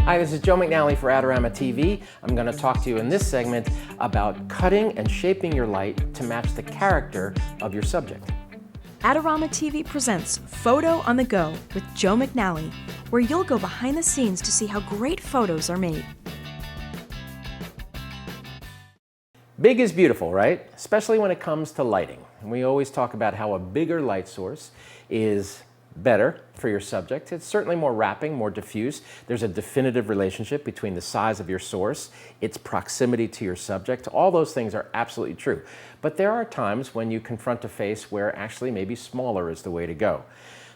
Hi, this is Joe McNally for Adorama TV. I'm going to talk to you in this segment about cutting and shaping your light to match the character of your subject. Adorama TV presents Photo on the Go with Joe McNally, where you'll go behind the scenes to see how great photos are made. Big is beautiful, right? Especially when it comes to lighting. And we always talk about how a bigger light source is better for your subject. It's certainly more wrapping, more diffuse. There's a definitive relationship between the size of your source, its proximity to your subject. All those things are absolutely true. But there are times when you confront a face where actually maybe smaller is the way to go.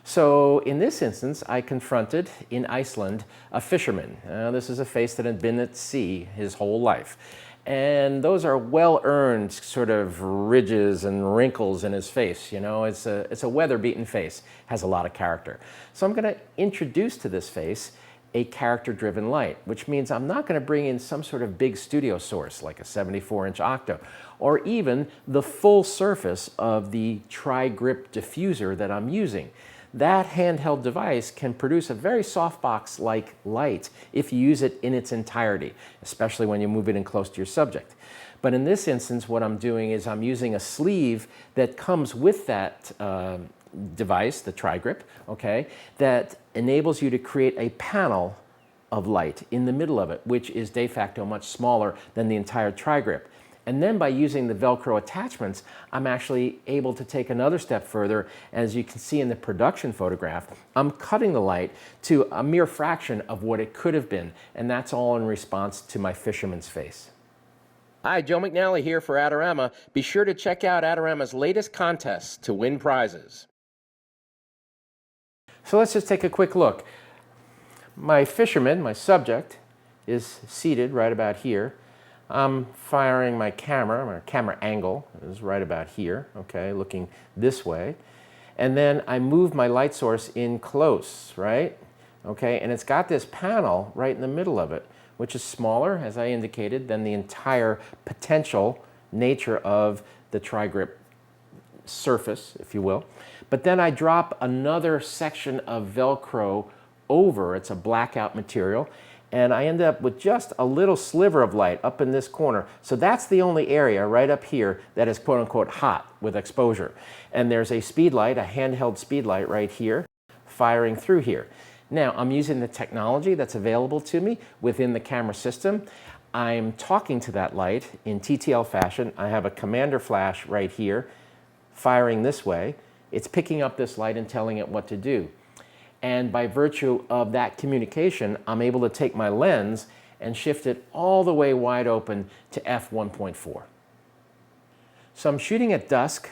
So in this instance, I confronted in Iceland a fisherman. This is a face that had been at sea his whole life. And those are well-earned sort of ridges and wrinkles in his face. You know, it's a weather-beaten face, has a lot of character. So I'm going to introduce to this face a character-driven light, which means I'm not going to bring in some sort of big studio source like a 74-inch octo, or even the full surface of the Trigrip Diffuser that I'm using. That handheld device can produce a very softbox-like light if you use it in its entirety, especially when you move it in close to your subject. But in this instance, what I'm doing is I'm using a sleeve that comes with that device, the Trigrip, okay, that enables you to create a panel of light in the middle of it, which is de facto much smaller than the entire Trigrip. And then by using the Velcro attachments, I'm actually able to take another step further. As you can see in the production photograph, I'm cutting the light to a mere fraction of what it could have been. And that's all in response to my fisherman's face. Hi, Joe McNally here for Adorama. Be sure to check out Adorama's latest contests to win prizes. So let's just take a quick look. My fisherman, my subject, is seated right about here. I'm firing my camera angle is right about here, okay, looking this way. And then I move my light source in close, right? Okay, and it's got this panel right in the middle of it, which is smaller, as I indicated, than the entire potential nature of the Trigrip surface, if you will. But then I drop another section of Velcro over, it's a blackout material, and I end up with just a little sliver of light up in this corner. So that's the only area right up here that is quote-unquote hot with exposure. And there's a Speedlight, a handheld Speedlight right here, firing through here. Now, I'm using the technology that's available to me within the camera system. I'm talking to that light in TTL fashion. I have a commander flash right here, firing this way. It's picking up this light and telling it what to do. And by virtue of that communication, I'm able to take my lens and shift it all the way wide open to f1.4. So I'm shooting at dusk,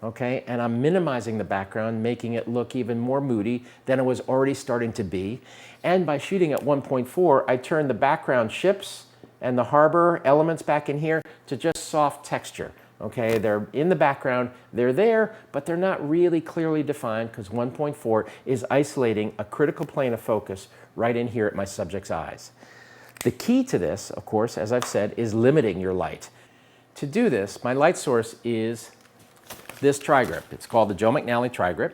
okay, and I'm minimizing the background, making it look even more moody than it was already starting to be. And by shooting at 1.4, I turn the background ships and the harbor elements back in here to just soft texture. Okay, they're in the background, they're there, but they're not really clearly defined because 1.4 is isolating a critical plane of focus right in here at my subject's eyes. The key to this, of course, as I've said, is limiting your light. To do this, my light source is this Trigrip. It's called the Joe McNally Trigrip,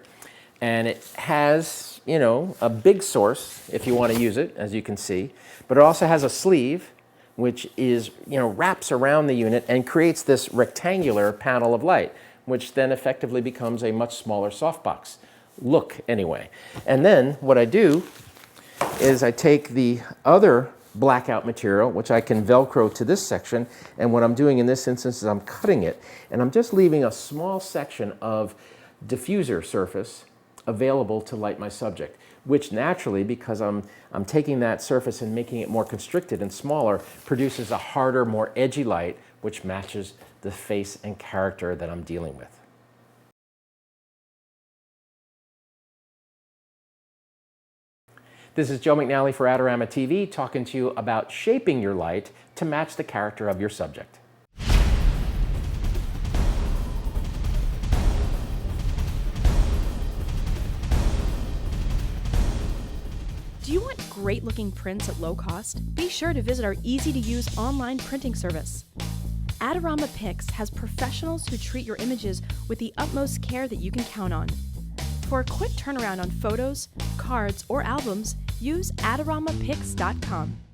and it has, you know, a big source if you want to use it, as you can see, but it also has a sleeve which is, you know, wraps around the unit and creates this rectangular panel of light, which then effectively becomes a much smaller softbox look anyway. And then what I do is I take the other blackout material, which I can Velcro to this section, and what I'm doing in this instance is I'm cutting it, and I'm just leaving a small section of diffuser surface available to light my subject, which naturally, because I'm taking that surface and making it more constricted and smaller, produces a harder, more edgy light, which matches the face and character that I'm dealing with. This is Joe McNally for Adorama TV, talking to you about shaping your light to match the character of your subject. Do you want great looking prints at low cost? Be sure to visit our easy-to-use online printing service. Adorama Pix has professionals who treat your images with the utmost care that you can count on. For a quick turnaround on photos, cards, or albums, use AdoramaPix.com.